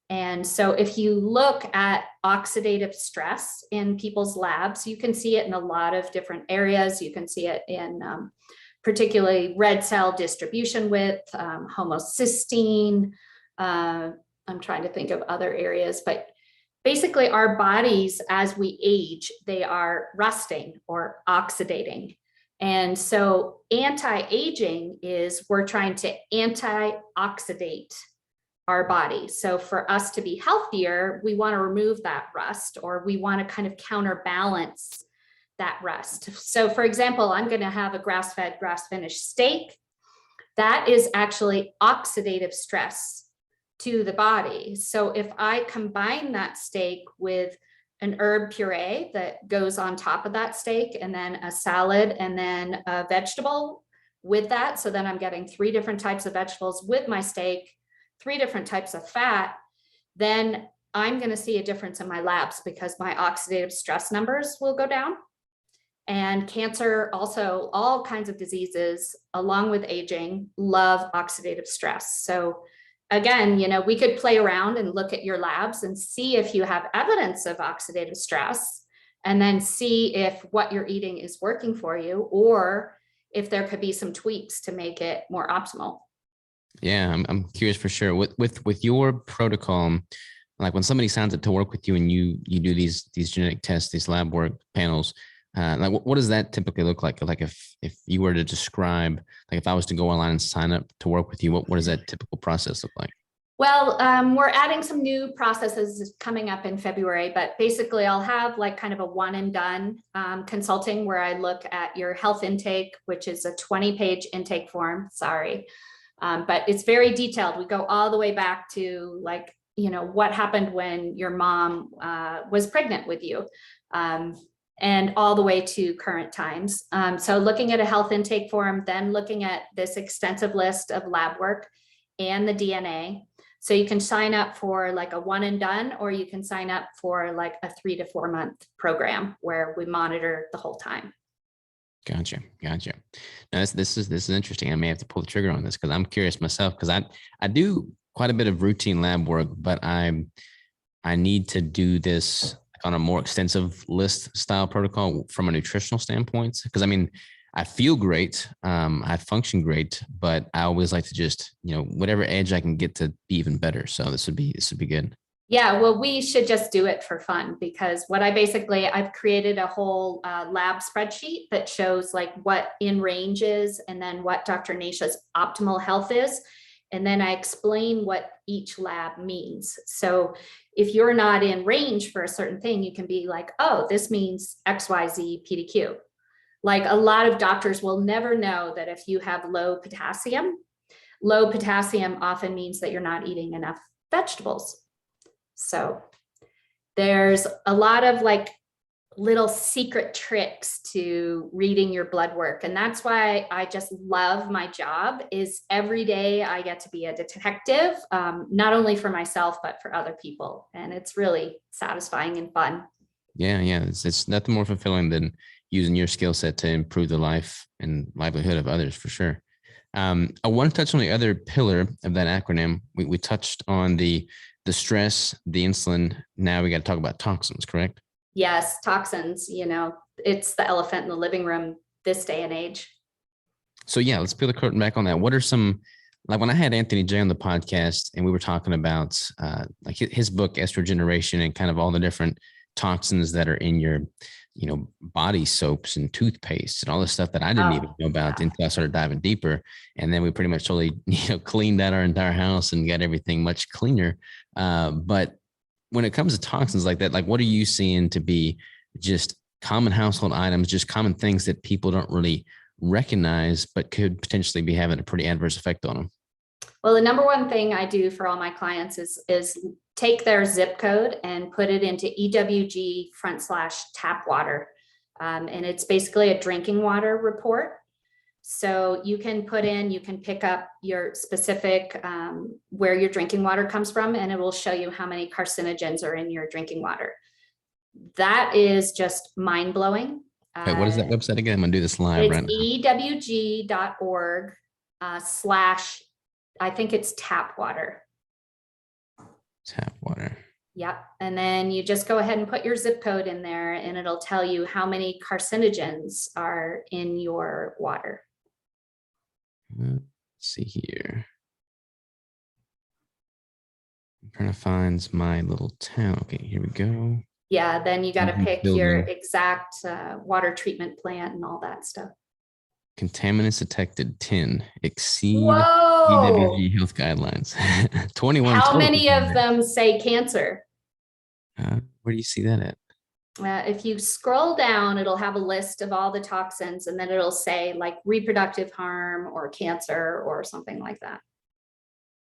And so if you look at oxidative stress in people's labs, you can see it in a lot of different areas. You can see it in particularly red cell distribution width, homocysteine. I'm trying to think of other areas, but basically our bodies, as we age, they are rusting or oxidating. And so anti-aging is we're trying to antioxidate our body. So for us to be healthier, we want to remove that rust, or we want to kind of counterbalance that rust. So for example, I'm going to have a grass-fed, grass-finished steak. That is actually oxidative stress to the body. So if I combine that steak with an herb puree that goes on top of that steak, and then a salad, and then a vegetable with that, so then I'm getting 3 different types of vegetables with my steak, 3 different types of fat, then I'm going to see a difference in my labs because my oxidative stress numbers will go down. And cancer, also all kinds of diseases, along with aging, love oxidative stress. So again, we could play around and look at your labs and see if you have evidence of oxidative stress, and then see if what you're eating is working for you, or if there could be some tweaks to make it more optimal. Yeah, I'm curious for sure. With your protocol, like when somebody signs up to work with you and you do these genetic tests, these lab work panels, like what does that typically look like? Like if you were to describe, like if I was to go online and sign up to work with you, what does that typical process look like? Well, we're adding some new processes coming up in February, but basically I'll have like kind of a one and done consulting where I look at your health intake, which is a 20-page intake form. Sorry. But it's very detailed. We go all the way back to like, what happened when your mom was pregnant with you, and all the way to current times. So looking at a health intake form, then looking at this extensive list of lab work and the DNA. So you can sign up for like a one and done, or you can sign up for like a 3 to 4 month program where we monitor the whole time. Gotcha. Now this is interesting. I may have to pull the trigger on this because I'm curious myself, because I do quite a bit of routine lab work, but I need to do this on a more extensive list style protocol from a nutritional standpoint. Because I feel great, I function great, but I always like to just whatever edge I can get to be even better. So this would be good. Yeah, well, we should just do it for fun, because what I've created a whole lab spreadsheet that shows like what in range is, and then what Dr. Nasha's optimal health is. And then I explain what each lab means. So if you're not in range for a certain thing, you can be like, oh, this means XYZ PDQ. Like a lot of doctors will never know that if you have low potassium often means that you're not eating enough vegetables. So there's a lot of like little secret tricks to reading your blood work. And that's why I just love my job, is every day I get to be a detective, not only for myself, but for other people. And it's really satisfying and fun. Yeah. It's nothing more fulfilling than using your skill set to improve the life and livelihood of others, for sure. I want to touch on the other pillar of that acronym. We touched on the stress, the insulin. Now we got to talk about toxins, correct? Yes, toxins, it's the elephant in the living room this day and age. So yeah, let's peel the curtain back on that. What are some, like when I had Anthony J on the podcast and we were talking about like his book, Estrogeneration, and kind of all the different toxins that are in your, body soaps and toothpaste and all the stuff that I didn't even know about until I started diving deeper. And then we pretty much totally, cleaned out our entire house and got everything much cleaner. But when it comes to toxins like that, like what are you seeing to be just common household items, just common things that people don't really recognize, but could potentially be having a pretty adverse effect on them? Well, the number one thing I do for all my clients is take their zip code and put it into EWG/tap water. And it's basically a drinking water report. So you can pick up your specific, where your drinking water comes from, and it will show you how many carcinogens are in your drinking water. That is just mind blowing. Okay, what is that website again? I'm gonna do this live It's right now. ewg.org slash, I think it's tap water. Tap water. Yep. And then you just go ahead and put your zip code in there, and it'll tell you how many carcinogens are in your water. Let's see here. I'm trying to find my little town. Okay, here we go. Yeah, then you got to pick your Building. exact water treatment plant and all that stuff. Contaminants detected 10 exceed Whoa! EWG health guidelines. 21. How total. many of them say cancer? Where do you see that at? If you scroll down, it'll have a list of all the toxins, and then it'll say like reproductive harm or cancer or something like that.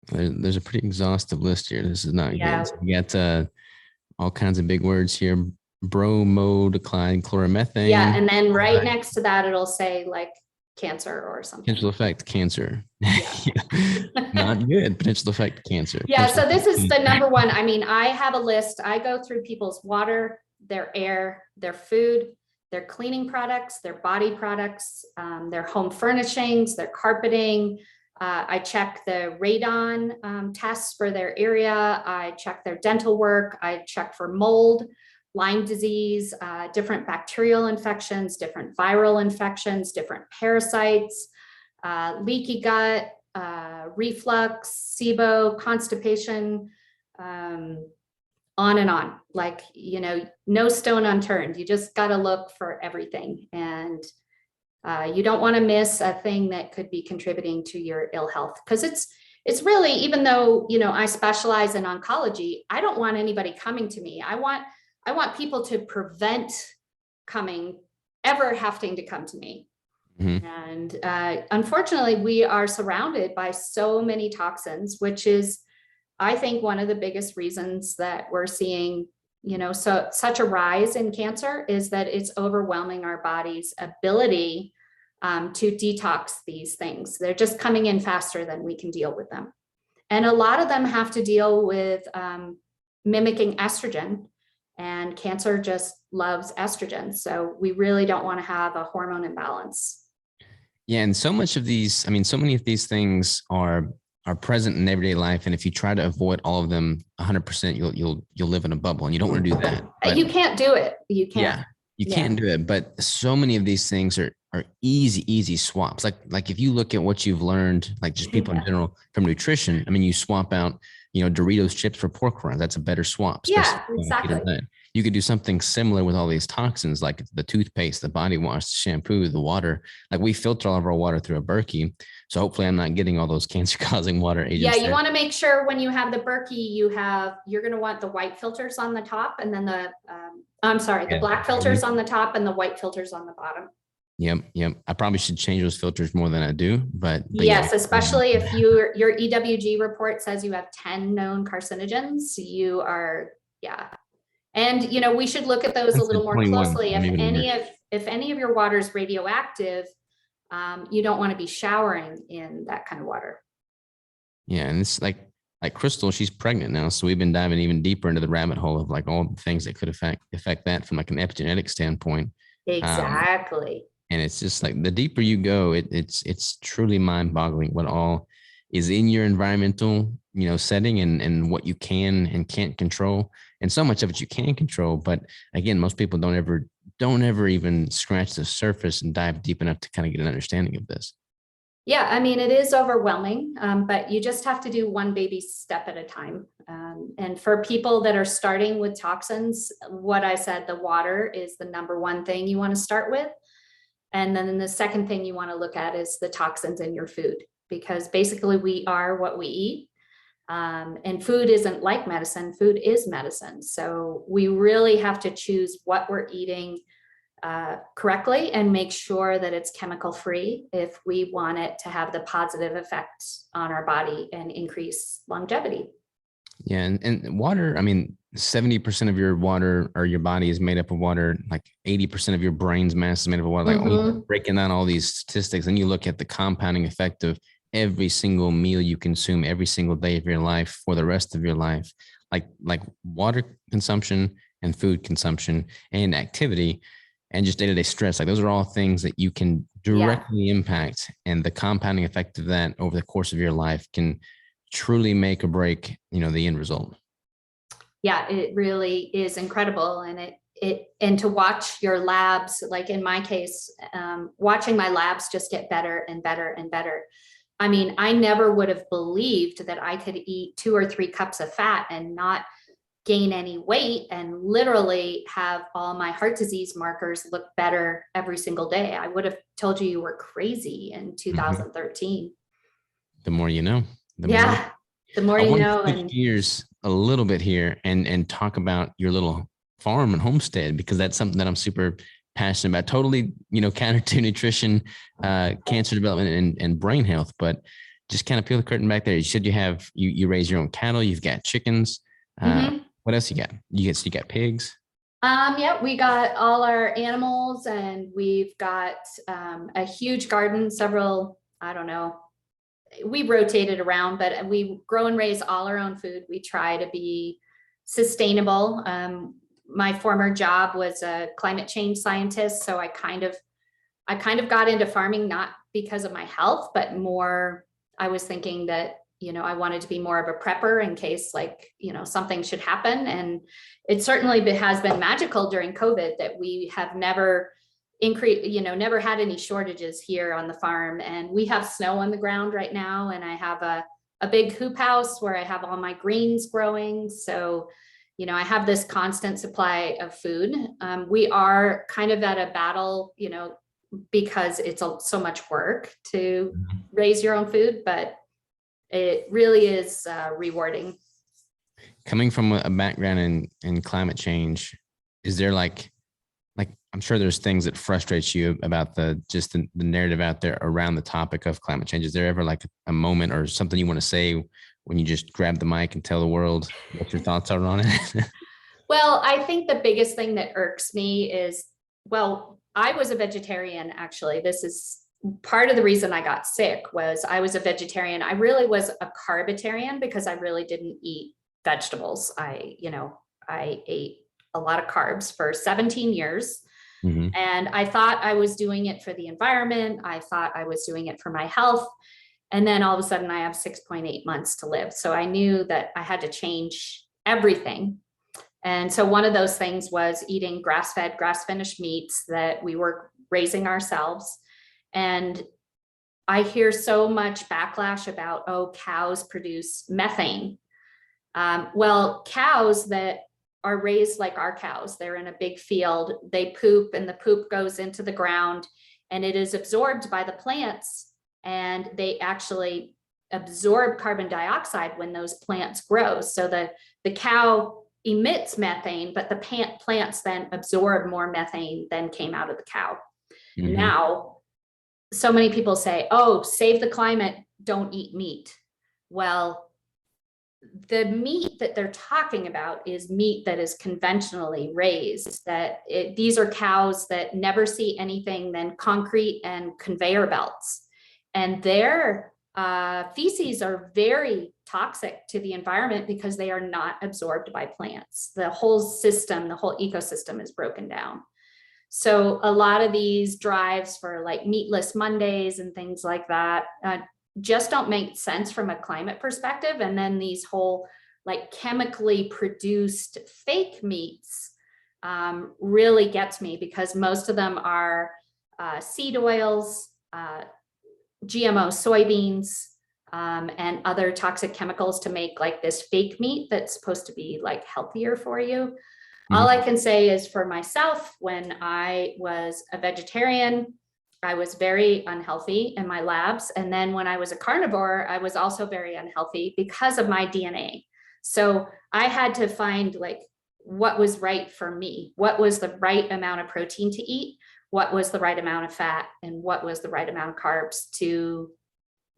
There's a pretty exhaustive list here. This is not Yeah. good. So we got all kinds of big words here. Bromodecline, chloromethane. Yeah, and then right next to that, it'll say like cancer or something. Potential effect cancer. Yeah. Not good. Potential effect cancer. Yeah, Potential so this effect is the cancer. number one. I mean, I have a list. I go through people's water, their air, their food, their cleaning products, their body products, their home furnishings, their carpeting. I check the radon tests for their area. I check their dental work. I check for mold, Lyme disease, different bacterial infections, different viral infections, different parasites, leaky gut, reflux, SIBO, constipation, on and on. Like, no stone unturned. You just got to look for everything. And you don't want to miss a thing that could be contributing to your ill health. Because it's really, even though, I specialize in oncology, I don't want anybody coming to me. I want people to prevent ever having to come to me. Mm-hmm. And unfortunately, we are surrounded by so many toxins, which is, I think, one of the biggest reasons that we're seeing, such a rise in cancer is that it's overwhelming our body's ability to detox these things. They're just coming in faster than we can deal with them. And a lot of them have to deal with mimicking estrogen, and cancer just loves estrogen. So we really don't want to have a hormone imbalance. Yeah, and so much of these, so many of these things are present in everyday life, and if you try to avoid all of them 100%, you'll live in a bubble, and you don't want to do that. But you can't do it. You can't. Yeah, you can't do it. But so many of these things are easy swaps. Like if you look at what you've learned, like just people in general from nutrition, you swap out, Doritos chips for pork rinds. That's a better swap. Yeah, exactly. You could do something similar with all these toxins, like the toothpaste, the body wash, the shampoo, the water. Like we filter all of our water through a Berkey. So hopefully I'm not getting all those cancer causing water agents. Yeah, you want to make sure when you have the Berkey, you're going to want the white filters on the top, and then the black filters on the top and the white filters on the bottom. Yep. I probably should change those filters more than I do, but yes, especially if your EWG report says you have 10 known carcinogens, you are, And, we should look at those a little more closely. If any of your water is radioactive, you don't want to be showering in that kind of water. Yeah. And it's like Crystal, she's pregnant now. So we've been diving even deeper into the rabbit hole of like all the things that could affect that from like an epigenetic standpoint. Exactly. And it's just like the deeper you go, it's truly mind boggling what all is in your environmental, setting and what you can and can't control. And so much of it you can control. But again, most people don't ever even scratch the surface and dive deep enough to kind of get an understanding of this. Yeah, it is overwhelming, but you just have to do one baby step at a time. And for people that are starting with toxins, what I said, the water is the number one thing you want to start with. And then the second thing you want to look at is the toxins in your food, because basically we are what we eat. And food isn't like medicine. Food is medicine. So we really have to choose what we're eating correctly and make sure that it's chemical free if we want it to have the positive effects on our body and increase longevity. Yeah. And water, I mean, 70% of your water or your body is made up of water, like 80% of your brain's mass is made up of water. Like when you're breaking down all these statistics and you look at the compounding effect of every single meal you consume every single day of your life for the rest of your life, like water consumption and food consumption and activity and just day-to-day stress, like those are all things that you can directly impact. And the compounding effect of that over the course of your life can truly make or break, the end result. Yeah, it really is incredible. And and to watch your labs, like in my case, watching my labs just get better and better and better. I mean, I never would have believed that I could eat 2 or 3 cups of fat and not gain any weight and literally have all my heart disease markers look better every single day. I would have told you were crazy in 2013. The more you know. The more I you want know. to switch gears a little bit here and talk about your little farm and homestead, because that's something that I'm super passionate about. Totally, counter to nutrition, cancer development and brain health. But just kind of peel the curtain back there. You said you raise your own cattle, you've got chickens. What else you got? You got pigs? Yeah, we got all our animals and we've got a huge garden, several, I don't know, we rotated around, but we grow and raise all our own food. We try to be sustainable. My former job was a climate change scientist. So I kind of got into farming, not because of my health, but more, I was thinking that, I wanted to be more of a prepper in case something should happen. And it certainly has been magical during COVID that we have never never had any shortages here on the farm. And we have snow on the ground right now. And I have a big hoop house where I have all my greens growing. So, I have this constant supply of food. We are kind of at a battle, because it's so much work to raise your own food, but it really is rewarding. Coming from a background in climate change, is there like I'm sure there's things that frustrates you about the narrative out there around the topic of climate change. Is there ever like a moment or something you want to say when you just grab the mic and tell the world what your thoughts are on it? Well, I think the biggest thing that irks me is, I was a vegetarian, actually. This is part of the reason I got sick was I was a vegetarian. I really was a carbitarian because I really didn't eat vegetables. I ate a lot of carbs for 17 years. And I thought I was doing it for the environment. I thought I was doing it for my health. And then all of a sudden I have 6.8 months to live. So I knew that I had to change everything. And so one of those things was eating grass-fed, grass-finished meats that we were raising ourselves. And I hear so much backlash about, cows produce methane. Cows that are raised like our cows, they're in a big field, they poop and the poop goes into the ground and it is absorbed by the plants, and they actually absorb carbon dioxide when those plants grow. So the cow emits methane, but the plants then absorb more methane than came out of the cow. Now, so many people say, save the climate, don't eat meat. Well, the meat that they're talking about is meat that is conventionally raised, these are cows that never see anything than concrete and conveyor belts. And their feces are very toxic to the environment because they are not absorbed by plants. The whole system, the whole ecosystem is broken down. So a lot of these drives for like meatless Mondays and things like that just don't make sense from a climate perspective. And then these whole like chemically produced fake meats really gets me, because most of them are seed oils, GMO soybeans, and other toxic chemicals to make like this fake meat that's supposed to be like healthier for you. All I can say is for myself, when I was a vegetarian, I was very unhealthy in my labs. And then when I was a carnivore, I was also very unhealthy because of my DNA. So I had to find like what was right for me, what was the right amount of protein to eat, what was the right amount of fat, and what was the right amount of carbs to,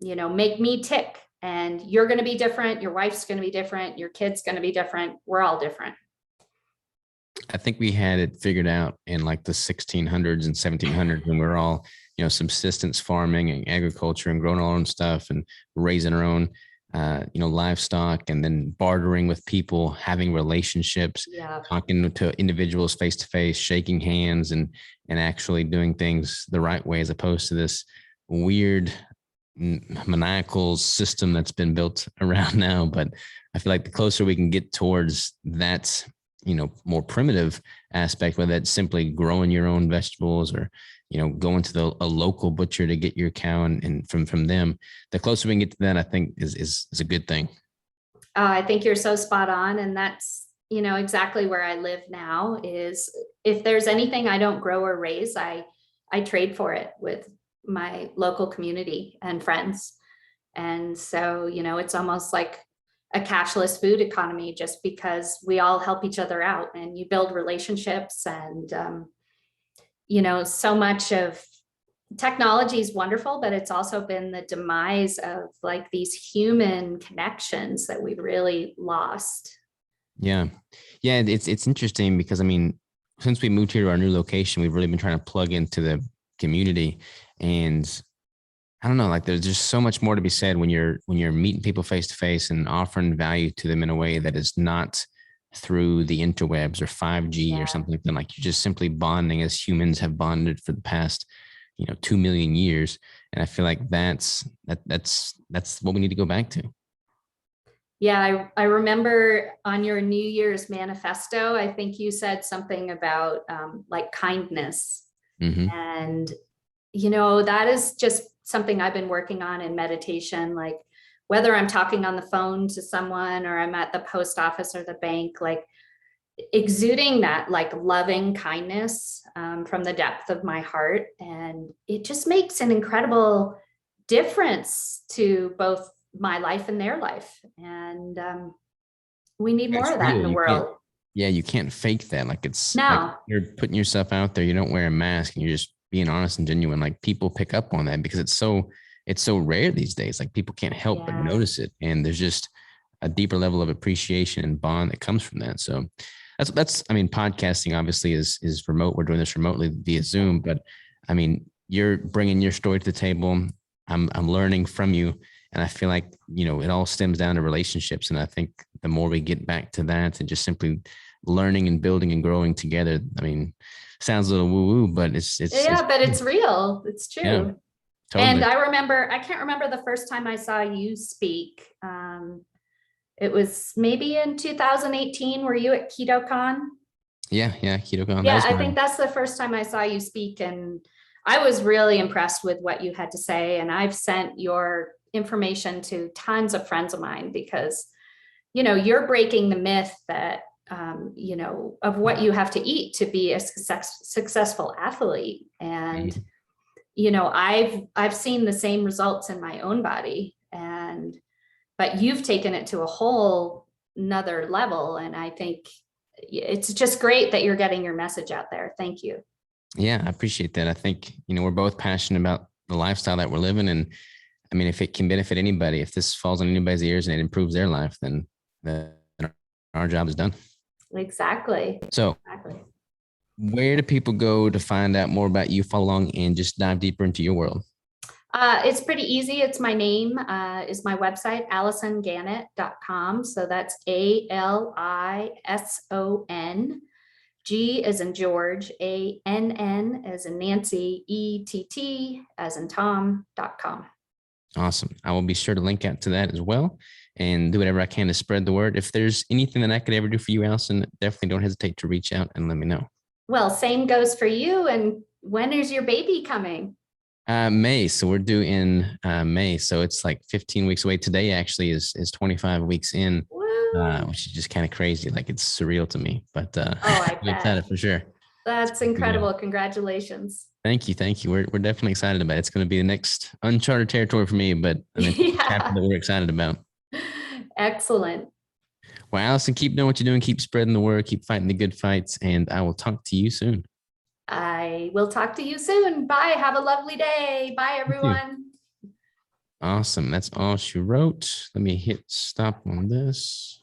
make me tick. And you're going to be different. Your wife's going to be different. Your kid's going to be different. We're all different. I think we had it figured out in like the 1600s and 1700s when we were all, subsistence farming and agriculture and growing our own stuff and raising our own, livestock, and then bartering with people, having relationships, Yeah. talking to individuals face to face, shaking hands, and actually doing things the right way, as opposed to this weird maniacal system that's been built around now. But I feel like the closer we can get towards that, more primitive aspect, whether that's simply growing your own vegetables or, going to a local butcher to get your cow and from them, the closer we can get to that, I think is a good thing. I think you're so spot on. And that's, exactly where I live now. Is if there's anything I don't grow or raise, I trade for it with my local community and friends. And so, it's almost like a cashless food economy, just because we all help each other out and you build relationships. And, so much of technology is wonderful, but it's also been the demise of like these human connections that we've really lost. Yeah. Yeah. It's interesting because, since we moved here to our new location, we've really been trying to plug into the community. And I don't know, like there's just so much more to be said when you're meeting people face to face and offering value to them in a way that is not through the interwebs or 5G or something like that. Like you're just simply bonding as humans have bonded for the past, 2 million years. And I feel like that's what we need to go back to. Yeah, I remember on your New Year's manifesto, I think you said something about like kindness. Mm-hmm. And, that is just something I've been working on in meditation. Like whether I'm talking on the phone to someone or I'm at the post office or the bank, like exuding that like loving kindness from the depth of my heart. And it just makes an incredible difference to both my life and their life. And we need more of that in the world. Yeah, you can't fake that. Like it's No. like you're putting yourself out there. You don't wear a mask and you're just being honest and genuine. Like people pick up on that because it's so rare these days. Like people can't help but notice it. And there's just a deeper level of appreciation and bond that comes from that. So that's podcasting obviously is remote. We're doing this remotely via Zoom, but you're bringing your story to the table. I'm learning from you. And I feel like, it all stems down to relationships. And I think the more we get back to that and just simply learning and building and growing together, sounds a little woo-woo, but it's but it's real. It's true. Yeah, totally. And I can't remember the first time I saw you speak. It was maybe in 2018. Were you at KetoCon? Yeah, KetoCon. Yeah, I think that's the first time I saw you speak. And I was really impressed with what you had to say. And I've sent your information to tons of friends of mine because, you're breaking the myth that, of what you have to eat to be a successful athlete. And, I've seen the same results in my own body, but you've taken it to a whole nother level. And I think it's just great that you're getting your message out there. Thank you. Yeah, I appreciate that. I think, we're both passionate about the lifestyle that we're living. And if it can benefit anybody, if this falls on anybody's ears and it improves their life, then our job is done. Exactly. So where do people go to find out more about you, follow along, and just dive deeper into your world? It's pretty easy. It's my name, is my website, AlisonGannett.com. So that's ALISON. G as in George, ANN as in Nancy, ETT as in Tom.com. Awesome. I will be sure to link out to that as well and do whatever I can to spread the word. If there's anything that I could ever do for you, Alison, definitely don't hesitate to reach out and let me know. Well, same goes for you. And when is your baby coming? May. So we're due in May. So it's like 15 weeks away. Today actually is 25 weeks in, which is just kind of crazy. Like it's surreal to me, but I'm excited for sure. That's incredible. Yeah. Congratulations. Thank you. We're definitely excited about it. It's going to be the next uncharted territory for me, but chapter that we're excited about. Excellent. Well, Allison, keep doing what you're doing. Keep spreading the word. Keep fighting the good fights. And I will talk to you soon. I will talk to you soon. Bye. Have a lovely day. Bye, You too. everyone. Awesome. That's all she wrote. Let me hit stop on this.